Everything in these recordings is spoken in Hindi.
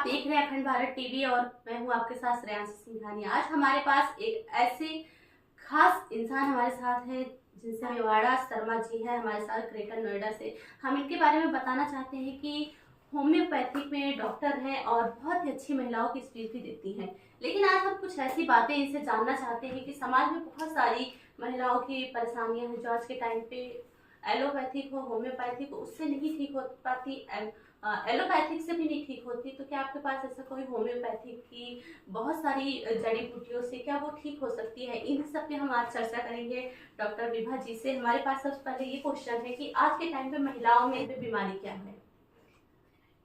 देख रहे हैं अखंड भारत टीवी और मैं हूं आपके साथ श्रेयांशी सिंघानिया। आज हमारे पास एक ऐसे खास इंसान हमारे साथ है जिनसे मेवाड़ा शर्मा जी है हमारे साथ ग्रेटर नोएडा से। हम इनके बारे में बताना चाहते हैं कि होम्योपैथिक में डॉक्टर हैं और बहुत ही अच्छी महिलाओं की स्पीच भी देती हैं। लेकिन आज हम कुछ ऐसी बातें इनसे जानना चाहते हैं कि समाज में बहुत सारी महिलाओं की परेशानियां हैं जो आज के टाइम पे एलोपैथिक हो होम्योपैथिक हो उससे नहीं ठीक हो पाती, एलोपैथिक से भी नहीं ठीक होती। तो क्या आपके पास ऐसा कोई होम्योपैथिक की बहुत सारी जड़ी बूटियों से क्या वो ठीक हो सकती है? इन सब पे हम आज चर्चा करेंगे डॉक्टर विभा जी से। हमारे पास सबसे पहले ये क्वेश्चन है कि आज के टाइम पे महिलाओं में ये बीमारी क्या है?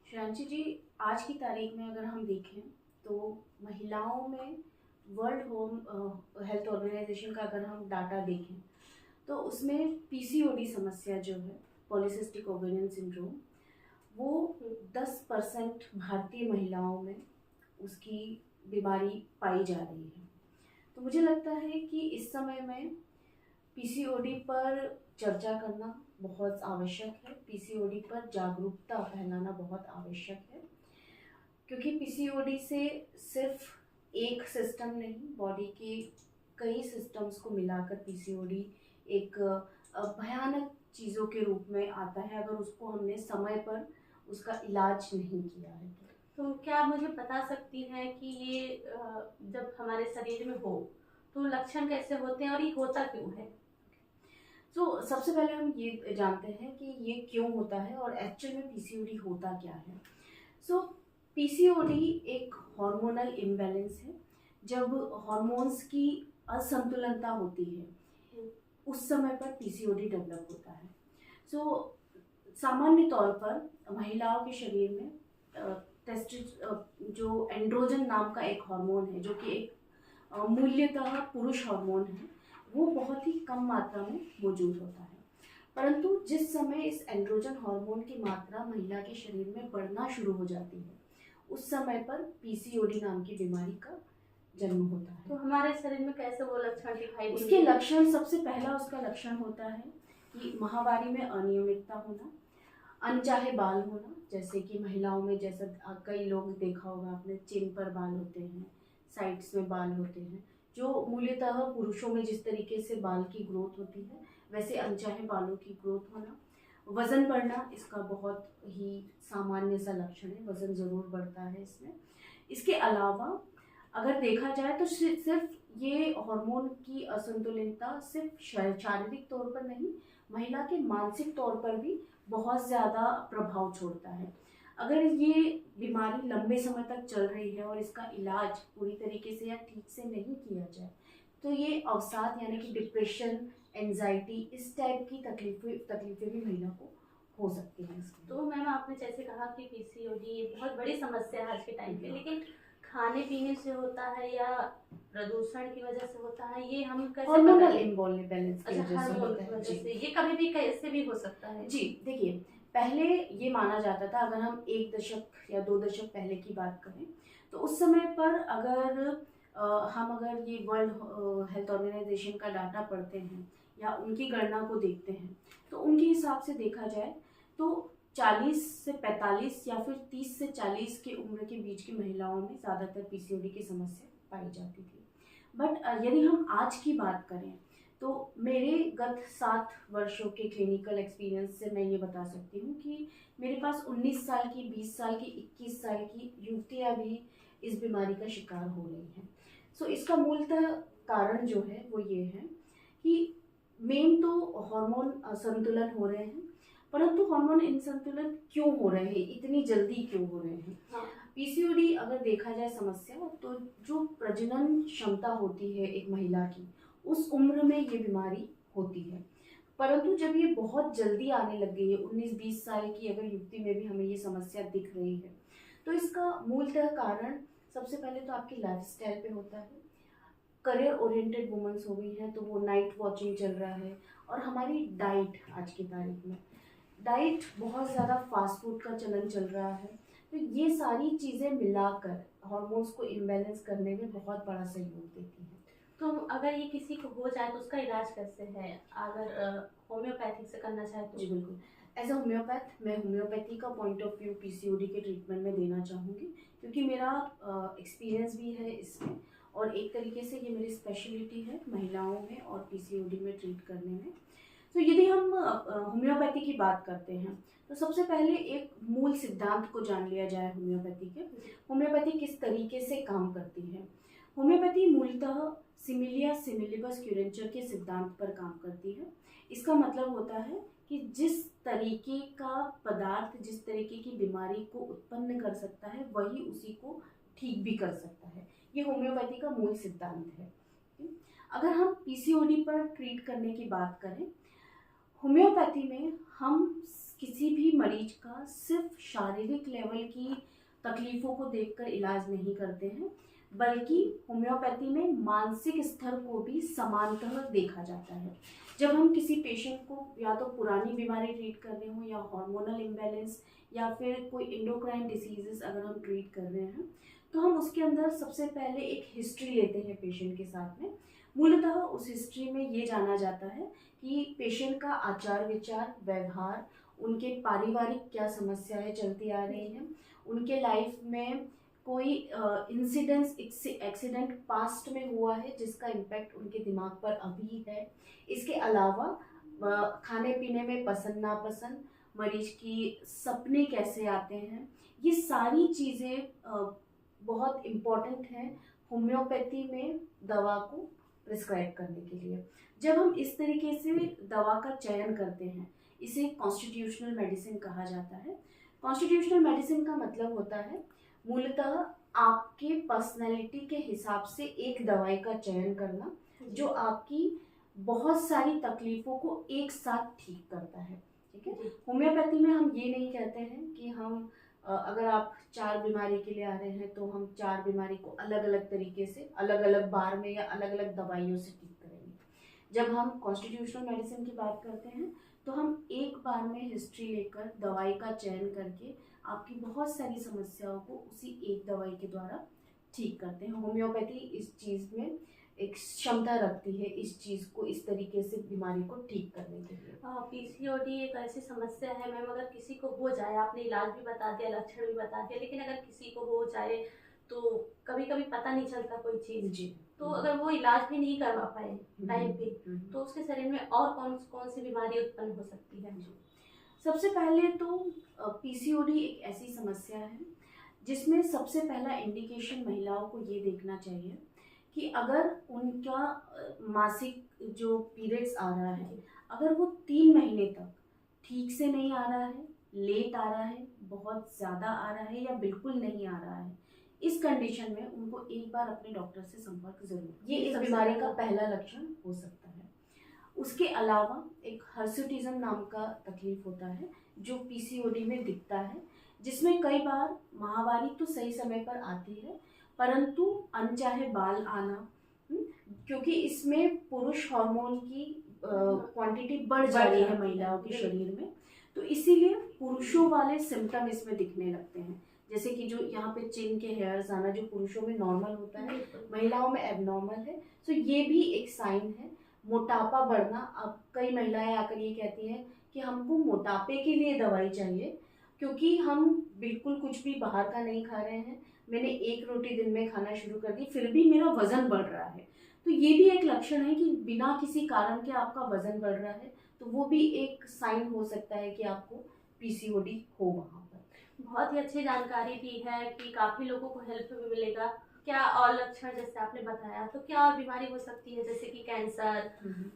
श्रेयांशी जी, आज की तारीख में अगर हम देखें तो महिलाओं में वर्ल्ड होम हेल्थ ऑर्गेनाइजेशन का अगर हम डाटा देखें तो उसमें पीसीओडी समस्या जो है, पॉलीसिस्टिक ओवेरियन सिंड्रोम, वो 10% भारतीय महिलाओं में उसकी बीमारी पाई जा रही है। तो मुझे लगता है कि इस समय में पीसीओडी पर चर्चा करना बहुत आवश्यक है, पीसीओडी पर जागरूकता फैलाना बहुत आवश्यक है, क्योंकि पीसीओडी से सिर्फ एक सिस्टम नहीं, बॉडी के कई सिस्टम्स को मिलाकर पीसीओडी एक भयानक चीज़ों के रूप में आता है अगर उसको हमने समय पर उसका इलाज नहीं किया है। तो क्या आप मुझे बता सकती हैं कि ये जब हमारे शरीर में हो तो लक्षण कैसे होते हैं और ये होता क्यों है? तो सबसे पहले हम ये जानते हैं कि ये क्यों होता है और एक्चुअल में पीसीओडी होता क्या है। सो पीसीओडी एक हार्मोनल इम्बैलेंस है। जब हार्मोन्स की असंतुलनता होती है उस समय पर पीसीओडी डेवलप होता है। सो सामान्य तौर पर महिलाओं के शरीर में जो एंड्रोजन नाम का एक हार्मोन है, जो कि एक मूल्यतः पुरुष हार्मोन है, वो बहुत ही कम मात्रा में मौजूद होता है। परंतु जिस समय इस एंड्रोजन हार्मोन की मात्रा महिला के शरीर में बढ़ना शुरू हो जाती है उस समय पर पीसीओडी नाम की बीमारी का जन्म होता है। तो हमारे शरीर में कैसे वो लक्षण दिखाई देंगे? उसके लक्षण, सबसे पहला उसका लक्षण होता है कि माहवारी में अनियमितता होना, अनचाहे बाल होना, जैसे कि महिलाओं में जैसा कई लोग देखा होगा आपने, चिन पर बाल होते हैं, साइड्स में बाल होते हैं, जो मूल्यतः पुरुषों में जिस तरीके से बाल की ग्रोथ होती है वैसे अनचाहे बालों की ग्रोथ होना। वज़न बढ़ना इसका बहुत ही सामान्य सा लक्षण है, वज़न ज़रूर बढ़ता है इसमें। इसके अलावा अगर देखा जाए तो सिर्फ ये हार्मोन की असंतुलितता सिर्फ शारीरिक तौर पर नहीं, महिला के मानसिक तौर पर भी बहुत ज़्यादा प्रभाव छोड़ता है। अगर ये बीमारी लंबे समय तक चल रही है और इसका इलाज पूरी तरीके से या ठीक से नहीं किया जाए तो ये अवसाद यानी कि डिप्रेशन, एंजाइटी, इस टाइप की तकलीफें भी महिला को हो सकती हैं इसमें। तो मैम आपने जैसे कहा कि पीसीओडी बहुत बड़ी समस्या है आज के टाइम पे, लेकिन खाने पीने से होता है या प्रदूषण की वजह से होता है, ये हम कैसे हार्मोनल इम्बैलेंस की अच्छा, वजह से हार्मोन होता की है वजह जी। से ये कभी भी कैसे भी हो सकता है? जी देखिए, पहले ये माना जाता था, अगर हम 1 दशक या 2 दशक पहले की बात करें तो उस समय पर हम अगर ये वर्ल्ड हेल्थ ऑर्गेनाइजेशन का डाटा पढ़ते हैं या उनकी गणना को देखते हैं तो उनके हिसाब से देखा जाए तो 40 से 45 या फिर 30 से 40 की उम्र के बीच की महिलाओं में ज़्यादातर पीसीओडी की समस्या पाई जाती थी। बट यदि हम आज की बात करें तो मेरे गत 7 वर्षों के क्लिनिकल एक्सपीरियंस से मैं ये बता सकती हूँ कि मेरे पास 19 साल की, 20 साल की, 21 साल की युवतियाँ भी इस बीमारी का शिकार हो रही हैं। सो इसका मूलतः कारण जो है वो ये है कि मेन तो हार्मोन असंतुलन हो रहे हैं, परंतु हार्मोन असंतुलन क्यों हो रहे हैं, इतनी जल्दी क्यों हो रहे हैं? हाँ। पीसीओडी अगर देखा जाए समस्या तो जो प्रजनन क्षमता होती है एक महिला की उस उम्र में ये बीमारी होती है, परंतु जब ये बहुत जल्दी आने लग गई है, 19-20 साल की अगर युवती में भी हमें ये समस्या दिख रही है तो इसका मूलतः कारण सबसे पहले तो आपकी लाइफस्टाइल पे होता है। करियर ओरिएंटेड वुमेन्स हो गई हैं तो वो नाइट वॉचिंग चल रहा है, और हमारी डाइट, आज की तारीख में डाइट बहुत ज़्यादा फास्ट फूड का चलन चल रहा है। तो ये सारी चीज़ें मिलाकर हार्मोन्स को इम्बैलेंस करने में बहुत बड़ा सहयोग देती हैं। तो अगर ये किसी को हो जाए तो उसका इलाज कैसे है, अगर होम्योपैथिक से करना चाहे तो? जी बिल्कुल। एज अ होम्योपैथ मैं होम्योपैथी का पॉइंट ऑफ व्यू पीसीओडी के ट्रीटमेंट में देना चाहूँगी, क्योंकि मेरा एक्सपीरियंस भी है इसमें, और एक तरीके से ये मेरी स्पेशलिटी है महिलाओं में और पीसीओडी में ट्रीट करने में। तो यदि हम होम्योपैथी की बात करते हैं तो सबसे पहले एक मूल सिद्धांत को जान लिया जाए होम्योपैथी के। होम्योपैथी किस तरीके से काम करती है। होम्योपैथी मूलतः सिमिलिया सिमिलिबस क्यूरेंचर के सिद्धांत पर काम करती है। इसका मतलब होता है कि जिस तरीके का पदार्थ जिस तरीके की बीमारी को उत्पन्न कर सकता है वही उसी को ठीक भी कर सकता है। ये होम्योपैथी का मूल सिद्धांत है। अगर हम पीसीओडी पर ट्रीट करने की बात करें, होम्योपैथी में हम किसी भी मरीज का सिर्फ शारीरिक लेवल की तकलीफ़ों को देखकर इलाज नहीं करते हैं, बल्कि होम्योपैथी में मानसिक स्तर को भी समानतः देखा जाता है। जब हम किसी पेशेंट को या तो पुरानी बीमारी ट्रीट कर रहे हो, या हार्मोनल इम्बैलेंस, या फिर कोई इंडोक्राइन डिसीजेस अगर हम ट्रीट कर रहे हैं, तो हम उसके अंदर सबसे पहले एक हिस्ट्री लेते हैं पेशेंट के साथ में। मूलतः उस हिस्ट्री में ये जाना जाता है कि पेशेंट का आचार विचार व्यवहार, उनके पारिवारिक क्या समस्याएं चलती आ रही हैं, उनके लाइफ में कोई इंसिडेंस एक्सीडेंट पास्ट में हुआ है जिसका इम्पैक्ट उनके दिमाग पर अभी है। इसके अलावा खाने पीने में पसंद नापसंद, मरीज की सपने कैसे आते हैं, ये सारी चीज़ें बहुत इम्पॉर्टेंट हैं होम्योपैथी में दवा को प्रिस्क्राइब करने के लिए। जब हम इस तरीके से दवा का चयन करते हैं, इसे कॉन्स्टिट्यूशनल मेडिसिन कहा जाता है। कॉन्स्टिट्यूशनल मेडिसिन का मतलब होता है मूलतः आपके पर्सनैलिटी के हिसाब से एक दवाई का चयन करना जो आपकी बहुत सारी तकलीफ़ों को एक साथ ठीक करता है। ठीक है। होम्योपैथी में हम ये नहीं कहते हैं कि हम अगर आप 4 बीमारी के लिए आ रहे हैं तो हम 4 बीमारी को अलग अलग तरीके से अलग अलग बार में या अलग अलग दवाइयों से ठीक करेंगे। जब हम कॉन्स्टिट्यूशनल मेडिसिन की बात करते हैं तो हम एक बार में हिस्ट्री लेकर दवाई का चयन करके आपकी बहुत सारी समस्याओं को उसी एक दवाई के द्वारा ठीक करते हैं। होम्योपैथी इस चीज़ में एक क्षमता रखती है इस चीज़ को इस तरीके से बीमारी को ठीक करने के लिए। पीसीओडी एक ऐसी समस्या है मैम, अगर किसी को हो जाए, आपने इलाज भी बता दिया, लक्षण भी बता दिया, लेकिन अगर किसी को हो जाए तो कभी कभी पता नहीं चलता कोई चीज़ जी। तो अगर वो इलाज भी नहीं करवा पाए टाइम पे, तो उसके शरीर में और कौन कौन सी बीमारी उत्पन्न हो सकती है। सबसे पहले तो पीसीओडी एक ऐसी समस्या है जिसमें सबसे पहला इंडिकेशन महिलाओं को ये देखना चाहिए कि अगर उनका मासिक जो पीरियड्स आ रहा है, अगर वो 3 महीने तक ठीक से नहीं आ रहा है, लेट आ रहा है, बहुत ज़्यादा आ रहा है या बिल्कुल नहीं आ रहा है, इस कंडीशन में उनको एक बार अपने डॉक्टर से संपर्क जरूर। ये इस बीमारी का पहला लक्षण हो सकता है। उसके अलावा एक हर्सुटिज्म नाम का तकलीफ होता है जो पीसीओडी में दिखता है, जिसमें कई बार माहवारी तो सही समय पर आती है परंतु अनचाहे बाल आना, क्योंकि इसमें पुरुष हार्मोन की क्वांटिटी बढ़ जा रही है महिलाओं के शरीर में, तो इसीलिए पुरुषों वाले सिम्टम इसमें दिखने लगते हैं। जैसे कि जो यहाँ पे चिन के हेयर्स आना जो पुरुषों में नॉर्मल होता है, महिलाओं में एबनॉर्मल है। तो ये भी एक साइन है। मोटापा बढ़ना, अब कई महिलाएं आकर ये कहती हैं कि हमको मोटापे के लिए दवाई चाहिए क्योंकि हम बिल्कुल कुछ भी बाहर का नहीं खा रहे हैं, मैंने 1 रोटी दिन में खाना शुरू कर दी फिर भी मेरा वजन बढ़ रहा है। तो ये भी एक लक्षण है कि बिना किसी कारण के आपका वजन बढ़ रहा है, तो वो भी एक साइन हो सकता है कि आपको पीसीओडी हो वहाँ पर। बहुत ही अच्छी जानकारी दी है कि काफ़ी लोगों को हेल्प भी मिलेगा। क्या और लक्षण जैसे आपने बताया, तो क्या और बीमारी हो सकती है जैसे कि कैंसर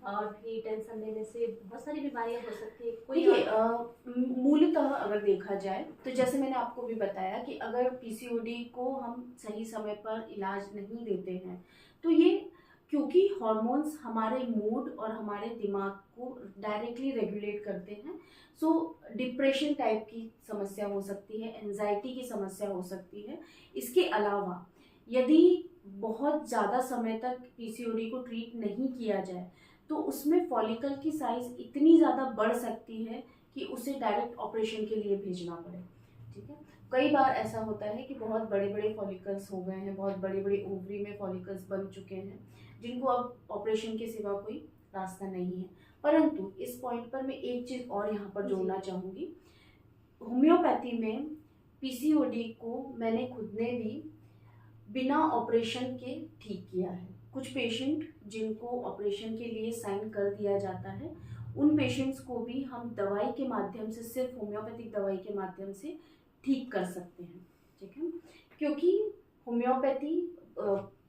और भी टेंशन लेने से बहुत सारी बीमारियां हो सकती है। देखिए मूलतः अगर देखा जाए तो जैसे मैंने आपको भी बताया कि अगर पीसीओडी को हम सही समय पर इलाज नहीं देते हैं तो ये क्योंकि हार्मोन्स हमारे मूड और हमारे दिमाग को डायरेक्टली रेगुलेट करते हैं, सो डिप्रेशन टाइप की समस्या हो सकती है, एंजाइटी की समस्या हो सकती है। इसके अलावा यदि बहुत ज़्यादा समय तक पीसीओडी को ट्रीट नहीं किया जाए तो उसमें फॉलिकल की साइज़ इतनी ज़्यादा बढ़ सकती है कि उसे डायरेक्ट ऑपरेशन के लिए भेजना पड़े। ठीक है, कई बार ऐसा होता है कि बहुत बड़े बड़े फॉलिकल्स हो गए हैं, बहुत बड़े बड़े ओवरी में फॉलिकल्स बन चुके हैं जिनको अब ऑपरेशन के सिवा कोई रास्ता नहीं है। परंतु इस पॉइंट पर मैं एक चीज़ और यहाँ पर जोड़ना चाहूँगी। होम्योपैथी में पीसीओडी को मैंने खुद ने भी बिना ऑपरेशन के ठीक किया है। कुछ पेशेंट जिनको ऑपरेशन के लिए साइन कर दिया जाता है, उन पेशेंट्स को भी हम दवाई के माध्यम से, सिर्फ होम्योपैथिक दवाई के माध्यम से ठीक कर सकते हैं। ठीक है, क्योंकि होम्योपैथी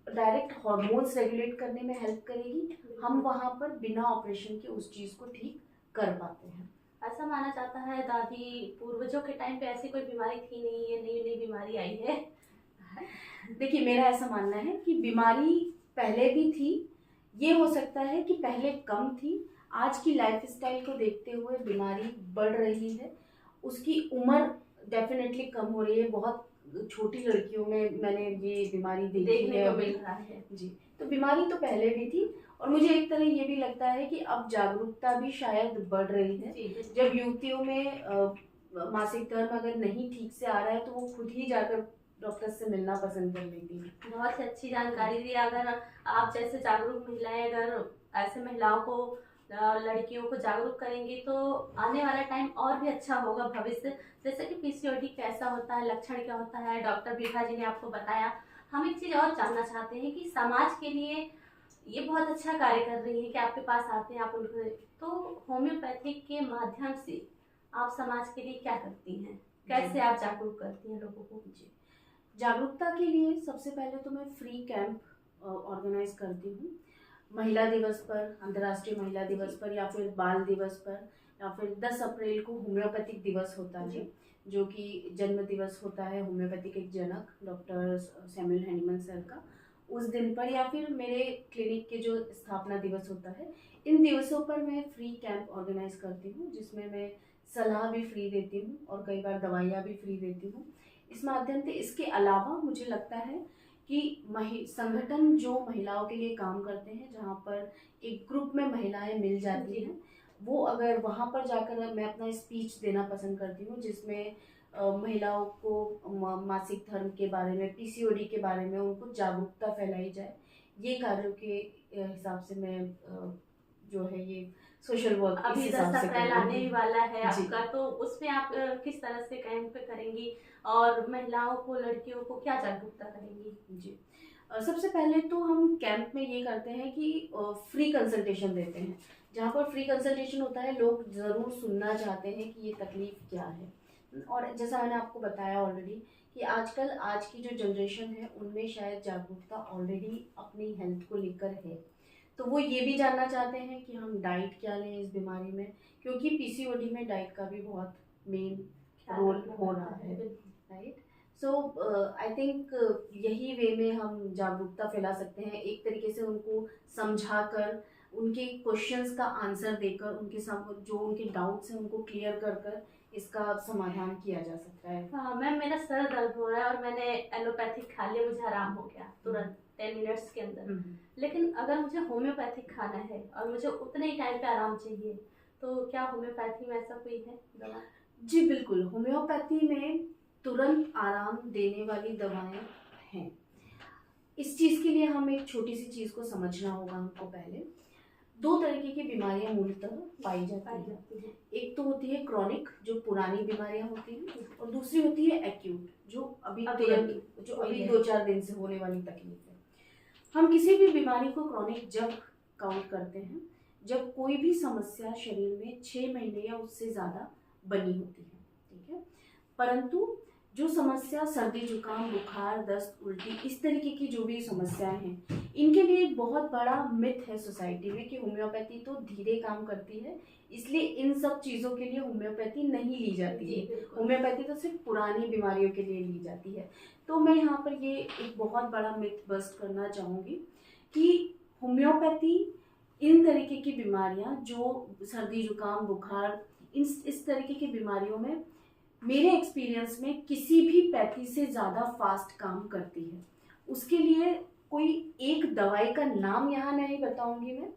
डायरेक्ट हार्मोन्स रेगुलेट करने में हेल्प करेगी, हम वहाँ पर बिना ऑपरेशन के उस चीज़ को ठीक कर पाते हैं। ऐसा माना जाता है दादी पूर्वजों के टाइम पे ऐसी कोई बीमारी थी नहीं, ये नई नई बीमारी आई है। देखिए, मेरा ऐसा मानना है कि बीमारी पहले भी थी, ये हो सकता है कि पहले कम थी, आज की लाइफस्टाइल को देखते हुए बीमारी बढ़ रही है, उसकी उम्र डेफिनेटली कम हो रही है। बहुत छोटी लड़कियों में मैंने ये बीमारी देखी है मिल रहा है जी। तो बीमारी तो पहले भी थी, और मुझे एक तरह ये भी लगता है कि अब जागरूकता भी शायद बढ़ रही है। जब युवतियों में मासिक धर्म अगर नहीं ठीक से आ रहा है तो वो खुद ही जाकर डॉक्टर से मिलना पसंद कर लेती है। बहुत ही अच्छी जानकारी दी। अगर आप जैसे जागरूक महिलाएं अगर ऐसे महिलाओं को, लड़कियों को जागरूक करेंगी तो आने वाला टाइम और भी अच्छा होगा भविष्य। जैसे कि पीसीओडी कैसा होता है, लक्षण क्या होता है, डॉक्टर बिभा जी ने आपको बताया। हम एक चीज़ और जानना चाहते हैं कि समाज के लिए ये बहुत अच्छा कार्य कर रही है कि आपके पास आते हैं, आप उनको, तो होम्योपैथिक के माध्यम से आप समाज के लिए क्या करती हैं, कैसे आप जागरूक करती हैं लोगों को? जी, जागरूकता के लिए सबसे पहले तो मैं फ्री कैंप ऑर्गेनाइज करती हूँ। महिला दिवस पर, अंतर्राष्ट्रीय महिला दिवस पर, या फिर बाल दिवस पर, या फिर 10 अप्रैल को होम्योपैथिक दिवस होता है, जो कि जन्म दिवस होता है होम्योपैथी के जनक डॉक्टर सैमुअल हैनीमन सर का, उस दिन पर, या फिर मेरे क्लिनिक के जो स्थापना दिवस होता है, इन दिवसों पर मैं फ्री कैंप ऑर्गेनाइज करती हूँ, जिसमें मैं सलाह भी फ्री देती हूँ और कई बार दवाइयाँ भी फ्री देती हूँ। इस माध्यम से, इसके अलावा मुझे लगता है कि संगठन जो महिलाओं के लिए काम करते हैं, जहाँ पर एक ग्रुप में महिलाएं मिल जाती हैं, वो अगर वहाँ पर जाकर मैं अपना स्पीच देना पसंद करती हूँ, जिसमें महिलाओं को मासिक धर्म के बारे में, पीसीओडी के बारे में उनको जागरूकता फैलाई जाए। ये कार्यों के हिसाब से मैं जो है ये सोशल वर्क अभी 10 अप्रैल आने ही वाला है आपका, तो उसमें आप किस तरह से कैंप करेंगी और महिलाओं को, लड़कियों को क्या जागरूकता करेंगी? जी, सबसे पहले तो हम कैंप में ये करते हैं कि फ्री कंसल्टेशन देते हैं। जहाँ पर फ्री कंसल्टेशन होता है, लोग ज़रूर सुनना चाहते हैं कि ये तकलीफ़ क्या है। और जैसा मैंने आपको बताया ऑलरेडी कि आजकल आज की जो जनरेशन है उनमें शायद जागरूकता ऑलरेडी अपनी हेल्थ को लेकर है, तो वो ये भी जानना चाहते हैं कि हम डाइट क्या लें इस बीमारी में, क्योंकि पीसीओडी में डाइट का भी बहुत मेन रोल हो रहा है, राइट। सो आई थिंक यही वे में हम जागरूकता फैला सकते हैं, एक तरीके से उनको समझाकर, उनके क्वेश्चंस का आंसर देकर, उनके जो उनके डाउट्स हैं उनको क्लियर कर कर इसका समाधान किया जा सकता है। हाँ मैम, मेरा सर दर्द हो रहा है और मैंने एलोपैथिक खा लिया, मुझे आराम हो गया तुरंत 10 मिनट्स के अंदर। लेकिन अगर मुझे होम्योपैथिक खाना है और मुझे उतने ही टाइम पे आराम चाहिए, तो क्या होम्योपैथी में ऐसा कोई है दवा? जी बिल्कुल, होम्योपैथी में तुरंत आराम देने वाली दवाएं हैं। इस चीज़ के लिए हम एक छोटी सी चीज़ को समझना होगा हमको। पहले 2 तरीके की बीमारियां मूलतः पाई जाती हैं। एक तो होती है क्रॉनिक, जो पुरानी बीमारियां होती हैं, और दूसरी होती है एक्यूट, जो अभी 2-4 दिन से होने वाली तकलीफ है। हम किसी भी बीमारी को क्रॉनिक जब काउंट करते हैं जब कोई भी समस्या शरीर में 6 महीने या उससे ज़्यादा बनी होती है, ठीक है। परंतु जो समस्या सर्दी, जुकाम, बुखार, दस्त, उल्टी, इस तरीके की जो भी समस्याएं हैं, इनके लिए एक बहुत बड़ा मिथ है सोसाइटी में कि होम्योपैथी तो धीरे काम करती है, इसलिए इन सब चीज़ों के लिए होम्योपैथी नहीं ली जाती है। होम्योपैथी तो सिर्फ पुरानी बीमारियों के लिए ली जाती है। तो मैं यहाँ पर ये एक बहुत बड़ा मिथ बस्ट करना चाहूँगी कि होम्योपैथी इन तरीके की बीमारियाँ, जो सर्दी, जुकाम, बुखार, इस तरीके की बीमारियों में मेरे एक्सपीरियंस में किसी भी पैथी से ज़्यादा फास्ट काम करती है। उसके लिए कोई एक दवाई का नाम यहाँ नहीं बताऊंगी मैं,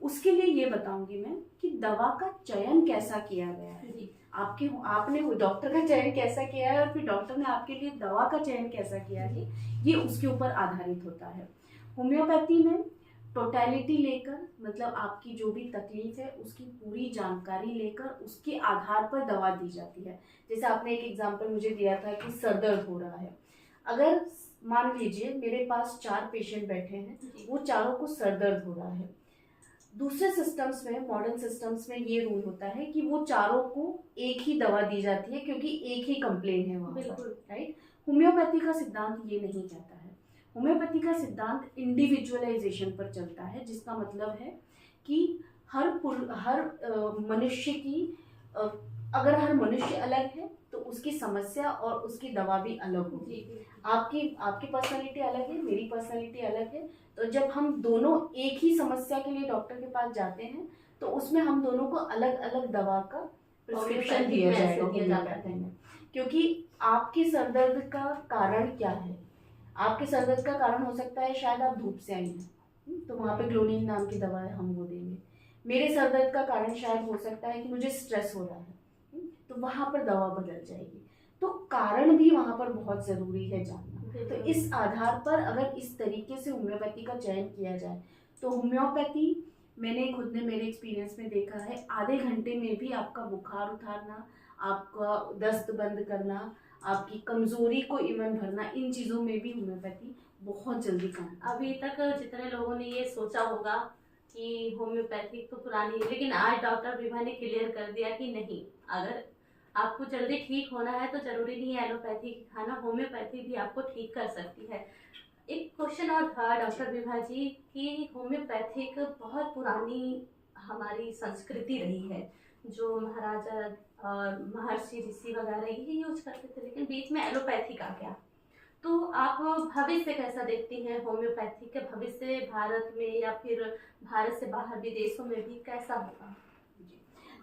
उसके लिए ये बताऊंगी मैं कि दवा का चयन कैसा किया गया है, आपने डॉक्टर का चयन कैसा किया है, और फिर डॉक्टर ने आपके लिए दवा का चयन कैसा किया है, ये उसके ऊपर आधारित होता है। होम्योपैथी में टोटलिटी लेकर, मतलब आपकी जो भी तकलीफ है उसकी पूरी जानकारी लेकर उसके आधार पर दवा दी जाती है। जैसे आपने एक एग्जांपल मुझे दिया था कि सर दर्द हो रहा है, अगर मान लीजिए मेरे पास 4 पेशेंट बैठे हैं, वो चारों को सर दर्द हो रहा है, दूसरे सिस्टम्स में, मॉडर्न सिस्टम्स में ये रूल होता है कि वो चारों को एक ही दवा दी जाती है क्योंकि एक ही कंप्लेन है वहाँ पर, राइट। होम्योपैथी का सिद्धांत ये नहीं कहता है। होम्योपैथी का सिद्धांत इंडिविजुअलाइजेशन पर चलता है, जिसका मतलब है कि हर मनुष्य की अगर हर मनुष्य अलग है तो उसकी समस्या और उसकी दवा भी अलग होगी। आपकी पर्सनालिटी अलग है, मेरी पर्सनालिटी अलग है, तो जब हम दोनों एक ही समस्या के लिए डॉक्टर के पास जाते हैं तो उसमें हम दोनों को अलग अलग दवा का प्रिस्क्रिप्शन दिया जाएगा होम्योपैथी में। क्योंकि आपके सर दर्द का कारण क्या है, आपके सर दर्द का कारण हो सकता है शायद आप धूप से आई हैं, तो वहाँ पे ग्लोनिन नाम की दवा है, हम वो देंगे। मेरे सर दर्द का कारण शायद हो सकता है कि मुझे स्ट्रेस हो रहा है, तो वहाँ पर दवा बदल जाएगी। तो कारण भी वहाँ पर बहुत ज़रूरी है जानना। तो इस आधार पर अगर इस तरीके से होम्योपैथी का चयन किया जाए तो होम्योपैथी, मैंने खुद ने मेरे एक्सपीरियंस में देखा है, आधे घंटे में भी आपका बुखार उतारना, आपका दस्त बंद करना, आपकी कमजोरी को इवन भरना, इन चीज़ों में भी होम्योपैथी बहुत जल्दी काम। अभी तक जितने लोगों ने ये सोचा होगा कि होम्योपैथिक तो पुरानी है, लेकिन आज डॉक्टर विभा ने क्लियर कर दिया कि नहीं, अगर आपको जल्दी ठीक होना है तो जरूरी नहीं है एलोपैथी खाना, होम्योपैथी भी आपको ठीक कर सकती है। एक क्वेश्चन और था डॉक्टर विभा जी कि होम्योपैथिक बहुत पुरानी हमारी संस्कृति रही है, जो महाराजा और महर्षि ऋषि वगैरह यही यूज करते थे, लेकिन बीच में एलोपैथिक आ गया। तो आप भविष्य कैसा देखती हैं, होम्योपैथी के भविष्य भारत में या फिर भारत से बाहर विदेशों में भी कैसा होगा?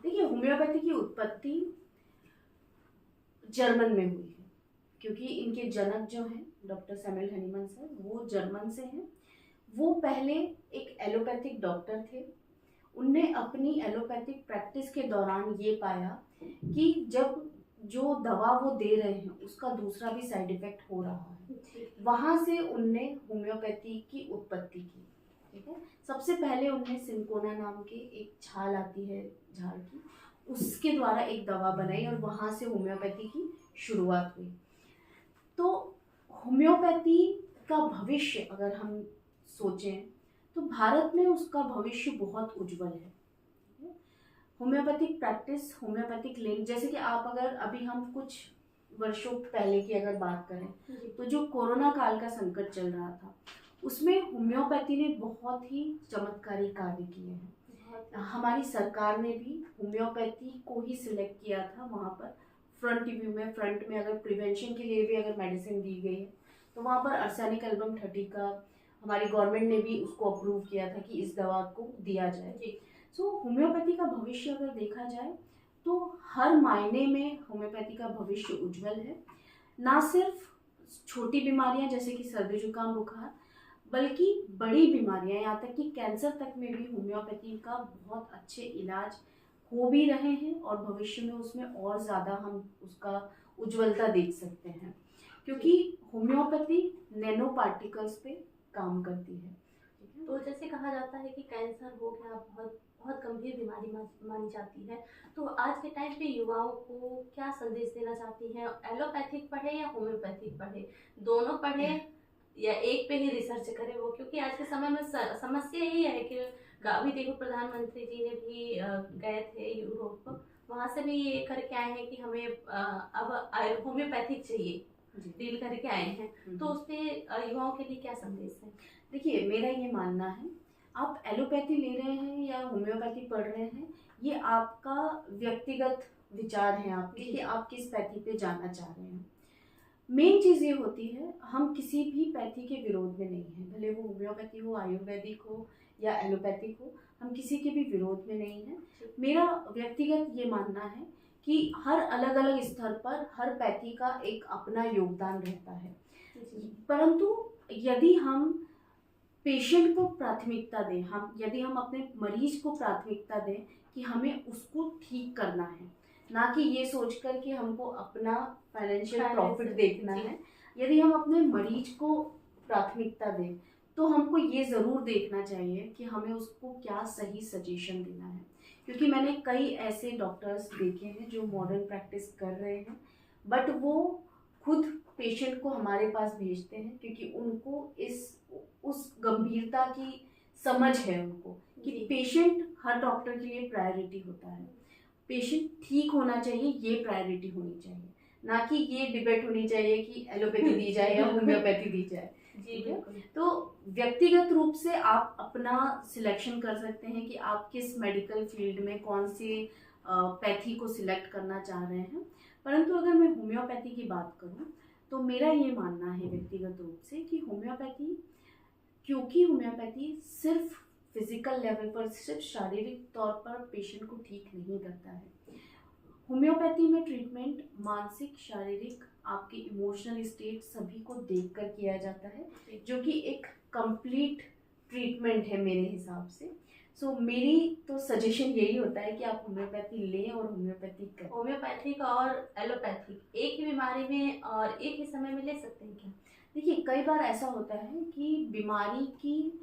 देखिए, होम्योपैथी की उत्पत्ति जर्मन में हुई है, क्योंकि इनके जनक जो हैं डॉक्टर सैमुअल हनीमन सर, वो जर्मन से हैं। वो पहले एक एलोपैथिक डॉक्टर थे। उनने अपनी एलोपैथिक प्रैक्टिस के दौरान ये पाया कि जब जो दवा वो दे रहे हैं उसका दूसरा भी साइड इफेक्ट हो रहा है, वहाँ से उनने होम्योपैथी की उत्पत्ति की। ठीक है, सबसे पहले उनने सिंकोना नाम के एक छाल आती है झाड़ की, उसके द्वारा एक दवा बनाई और वहाँ से होम्योपैथी की शुरुआत हुई। तो होम्योपैथी का भविष्य अगर हम सोचें तो भारत में उसका भविष्य बहुत उज्जवल है। होम्योपैथिक प्रैक्टिस, होम्योपैथिक लिंक, जैसे कि आप अगर अभी हम कुछ वर्षों पहले की अगर बात करें तो जो कोरोना काल का संकट चल रहा था उसमें होम्योपैथी ने बहुत ही चमत्कारी कार्य किए हैं। हमारी सरकार ने भी होम्योपैथी को ही सिलेक्ट किया था, वहाँ पर फ्रंट में अगर प्रिवेंशन के लिए भी अगर मेडिसिन दी गई है तो वहाँ पर आर्सेनिक एल्बम 30 का हमारी गवर्नमेंट ने भी उसको अप्रूव किया था कि इस दवा को दिया जाए। सो होम्योपैथी का भविष्य अगर देखा जाए तो हर मायने में होम्योपैथी का भविष्य उज्जवल है। ना सिर्फ छोटी बीमारियां जैसे कि सर्दी जुकाम बुखार, बल्कि बड़ी बीमारियां, यहाँ तक कि कैंसर तक में भी होम्योपैथी का बहुत अच्छे इलाज हो भी रहे हैं और भविष्य में उसमें और ज़्यादा हम उसका उज्ज्वलता देख सकते हैं, क्योंकि होम्योपैथी नैनो पार्टिकल्स पे काम करती है। तो जैसे कहा जाता है कि कैंसर हो गया बहुत बहुत गंभीर बीमारी मानी जाती है, तो आज के टाइम पे युवाओं को क्या संदेश देना चाहती हैं? एलोपैथिक पढ़े या होम्योपैथिक पढ़े, दोनों पढ़े या एक पे ही रिसर्च करें वो? क्योंकि आज के समय में समस्या यही है कि अभी देखो प्रधानमंत्री जी ने भी गए थे यूरोप, वहाँ से भी ये करके आए हैं कि हमें अब होम्योपैथिक चाहिए, डील करके आए हैं। तो उसपे युवाओं के लिए क्या संदेश है? देखिए, मेरा ये मानना है, आप एलोपैथी ले रहे हैं या होम्योपैथी पढ़ रहे हैं, ये आपका व्यक्तिगत विचार है आपके कि आप किस पैथी पे जाना चाह रहे हैं। मेन चीज़ ये होती है, हम किसी भी पैथी के विरोध में नहीं हैं, भले वो होम्योपैथी हो, आयुर्वेदिक हो या एलोपैथिक हो, हम किसी के भी विरोध में नहीं हैं। मेरा व्यक्तिगत ये मानना है कि हर अलग अलग स्तर पर हर पैथी का एक अपना योगदान रहता है, परंतु यदि हम पेशेंट को प्राथमिकता दें, यदि हम अपने मरीज को प्राथमिकता दें कि हमें उसको ठीक करना है, ना कि ये सोचकर कि हमको अपना फाइनेंशियल प्रॉफिट देखना है, यदि हम अपने मरीज को प्राथमिकता दें तो हमको ये ज़रूर देखना चाहिए कि हमें उसको क्या सही सजेशन देना है, क्योंकि मैंने कई ऐसे डॉक्टर्स देखे हैं जो मॉडर्न प्रैक्टिस कर रहे हैं, बट वो खुद पेशेंट को हमारे पास भेजते हैं क्योंकि उनको उस गंभीरता की समझ है उनको कि पेशेंट हर डॉक्टर के लिए प्रायोरिटी होता है। पेशेंट ठीक होना चाहिए, ये प्रायोरिटी होनी चाहिए, ना कि ये डिबेट होनी चाहिए कि एलोपैथी दी जाए या होम्योपैथी दी जाए। जी बिल्कुल। तो व्यक्तिगत रूप से आप अपना सिलेक्शन कर सकते हैं कि आप किस मेडिकल फील्ड में कौन सी पैथी को सिलेक्ट करना चाह रहे हैं। परंतु अगर मैं होम्योपैथी की बात करूं तो मेरा ये मानना है व्यक्तिगत रूप से कि होम्योपैथी सिर्फ फिजिकल लेवल पर, सिर्फ शारीरिक तौर पर पेशेंट को ठीक नहीं करता है। होम्योपैथी में ट्रीटमेंट मानसिक, शारीरिक, आपकी इमोशनल स्टेट सभी को देखकर किया जाता है, जो कि एक कंप्लीट ट्रीटमेंट है मेरे हिसाब से। सो मेरी तो सजेशन यही होता है कि आप होम्योपैथी लें और होम्योपैथी करें। होम्योपैथिक और एलोपैथिक एक ही बीमारी में और एक ही समय में ले सकते हैं क्या? देखिए, कई बार ऐसा होता है कि बीमारी की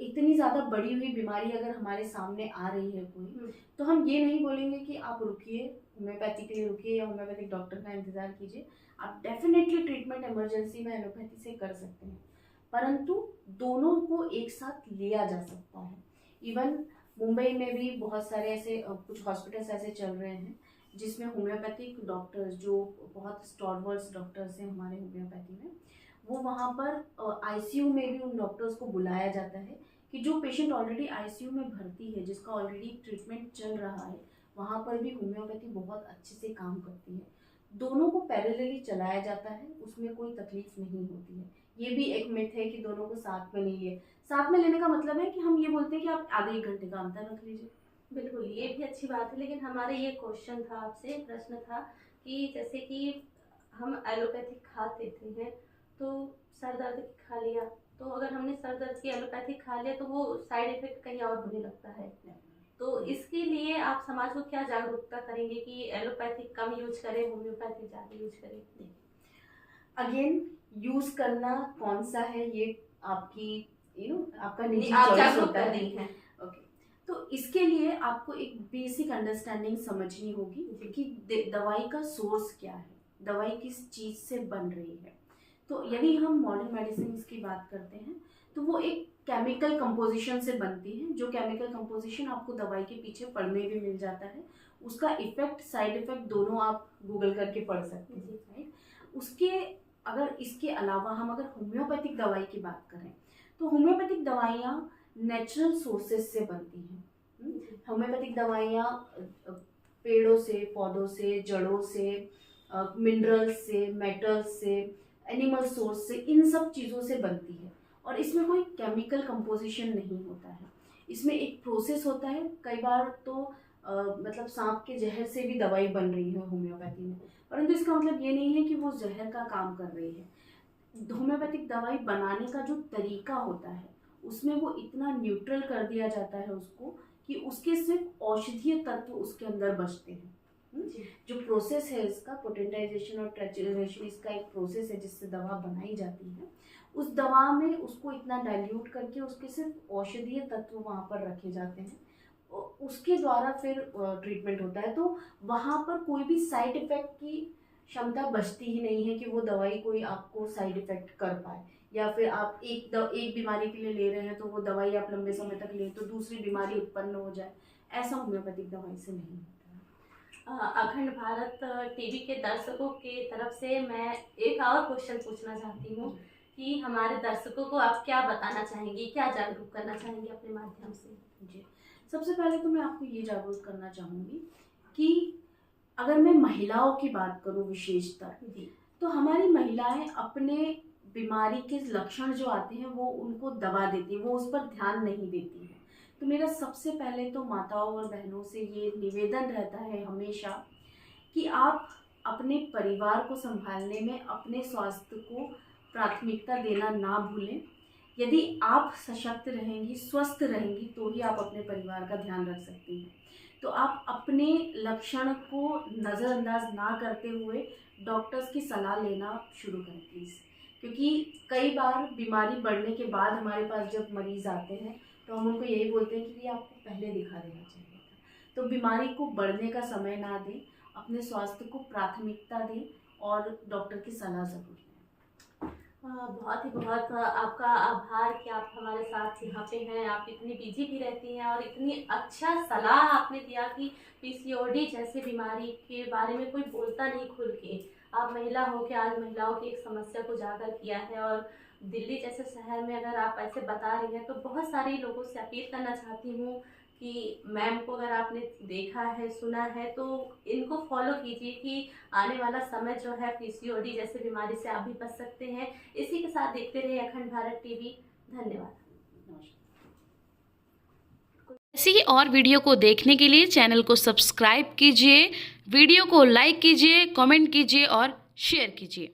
इतनी ज़्यादा बढ़ी हुई बीमारी अगर हमारे सामने आ रही है कोई, तो हम ये नहीं बोलेंगे कि आप रुकिए, होम्योपैथी के लिए रुकिए या होम्योपैथिक डॉक्टर का इंतज़ार कीजिए। आप डेफिनेटली ट्रीटमेंट इमरजेंसी में एलोपैथी से कर सकते हैं, परंतु दोनों को एक साथ लिया जा सकता है। इवन मुंबई में भी बहुत सारे ऐसे कुछ हॉस्पिटल्स ऐसे चल रहे हैं जिसमें होम्योपैथिक डॉक्टर्स, जो बहुत स्टॉलवर्स डॉक्टर्स हैं हमारे होम्योपैथी में, वो वहाँ पर आईसीयू में भी उन डॉक्टर्स को बुलाया जाता है कि जो पेशेंट ऑलरेडी आईसीयू में भर्ती है, जिसका ऑलरेडी ट्रीटमेंट चल रहा है, वहाँ पर भी होम्योपैथी बहुत अच्छे से काम करती है। दोनों को पैरेलली चलाया जाता है, उसमें कोई तकलीफ नहीं होती है। ये भी एक मिथ है कि दोनों को साथ में नहीं लिए। साथ में लेने का मतलब है कि हम ये बोलते हैं कि आप आधे एक घंटे का अंतर रख लीजिए। बिल्कुल, ये भी अच्छी बात है, लेकिन हमारा ये क्वेश्चन था आपसे, प्रश्न था कि जैसे कि हम एलोपैथिक खा लेते हैं तो सर दर्द की खा लिया, तो अगर हमने सर दर्द की एलोपैथिक खा लिया तो वो साइड इफेक्ट कहीं और होने लगता है। तो इसके लिए आप समाज को क्या जागरूकता करेंगे कि एलोपैथिक कम यूज करें, होम्योपैथिक ज़्यादा यूज करें? अगेन, यूज करना कौन सा है ये आपकी आपका निजी आप चॉइस जागरूक होता कर है। रही हैं। ओके, तो इसके लिए आपको एक बेसिक अंडरस्टैंडिंग समझनी होगी कि दवाई का सोर्स क्या है, दवाई किस चीज़ से बन रही है। तो यदि हम मॉडर्न मेडिसिन की बात करते हैं तो वो एक केमिकल कंपोजिशन से बनती है, जो केमिकल कंपोजिशन आपको दवाई के पीछे पढ़ने भी मिल जाता है। उसका इफेक्ट, साइड इफेक्ट दोनों आप गूगल करके पढ़ सकते हैं, राइट। उसके अगर इसके अलावा हम अगर होम्योपैथिक दवाई की बात करें तो होम्योपैथिक दवाइयाँ नेचुरल सोर्सेज से बनती हैं। होम्योपैथिक दवाइयाँ पेड़ों से, पौधों से, जड़ों से, मिनरल्स से, मेटल्स से, एनिमल सोर्स से, इन सब चीज़ों से बनती है और इसमें कोई केमिकल कंपोजिशन नहीं होता है। इसमें एक प्रोसेस होता है। कई बार तो मतलब सांप के जहर से भी दवाई बन रही है होम्योपैथी में, परंतु इसका मतलब ये नहीं है कि वो जहर का काम कर रही है। होम्योपैथिक दवाई बनाने का जो तरीका होता है उसमें वो इतना न्यूट्रल कर दिया जाता है उसको कि उसके सिर्फ औषधीय तत्व उसके अंदर बचते हैं। जो प्रोसेस है इसका, पोटेंटाइजेशन और ट्रेचुरेशन, इसका एक प्रोसेस है जिससे दवा बनाई जाती है। उस दवा में उसको इतना डाइल्यूट करके उसके सिर्फ औषधीय तत्व वहाँ पर रखे जाते हैं, उसके द्वारा फिर ट्रीटमेंट होता है। तो वहाँ पर कोई भी साइड इफेक्ट की क्षमता बचती ही नहीं है कि वो दवाई कोई आपको साइड इफेक्ट कर पाए, या फिर आप एक बीमारी के लिए ले रहे हैं तो वो दवाई आप लंबे समय तक लें तो दूसरी बीमारी उत्पन्न हो जाए। ऐसा होम्योपैथिक दवाई से नहीं होता। अखंड भारत टीवी के दर्शकों की तरफ से मैं एक और क्वेश्चन पूछना चाहती हूँ कि हमारे दर्शकों को आप क्या बताना चाहेंगी, क्या जागरूक करना चाहेंगी अपने माध्यम से? जी, सबसे पहले तो मैं आपको ये जागरूक करना चाहूँगी कि अगर मैं महिलाओं की बात करूँ विशेषतर, तो हमारी महिलाएं अपने बीमारी के लक्षण जो आते हैं वो उनको दबा देती हैं, वो उस पर ध्यान नहीं देती हैं। तो मेरा सबसे पहले तो माताओं और बहनों से ये निवेदन रहता है हमेशा कि आप अपने परिवार को संभालने में अपने स्वास्थ्य को प्राथमिकता देना ना भूलें। यदि आप सशक्त रहेंगी, स्वस्थ रहेंगी, तो ही आप अपने परिवार का ध्यान रख सकती हैं। तो आप अपने लक्षण को नज़रअंदाज ना करते हुए डॉक्टर्स की सलाह लेना शुरू करें प्लीज़, क्योंकि कई बार बीमारी बढ़ने के बाद हमारे पास जब मरीज़ आते हैं तो हम उनको यही बोलते हैं कि ये आपको पहले दिखा देना चाहिए था। तो बीमारी को बढ़ने का समय ना दें, अपने स्वास्थ्य को प्राथमिकता दें और डॉक्टर की सलाह ज़रूर लें। बहुत आपका आभार कि आप हमारे साथ यहाँ पे हैं। आप इतनी बिजी भी रहती हैं और इतनी अच्छा सलाह आपने दिया कि पीसीओडी जैसी बीमारी के बारे में कोई बोलता नहीं खुल के। आप महिला हो के आज महिलाओं की एक समस्या को उजागर किया है और दिल्ली जैसे शहर में अगर आप ऐसे बता रही हैं तो बहुत सारे लोगों से अपील करना चाहती हूँ कि मैम को अगर आपने देखा है सुना है तो इनको फॉलो कीजिए कि आने वाला समय जो है पीसीओडी जैसे बीमारी से आप भी बच सकते हैं। इसी के साथ देखते रहिए अखंड भारत टीवी। धन्यवाद। ऐसी ही और वीडियो को देखने के लिए चैनल को सब्सक्राइब कीजिए, वीडियो को लाइक कीजिए, कमेंट कीजिए और शेयर कीजिए।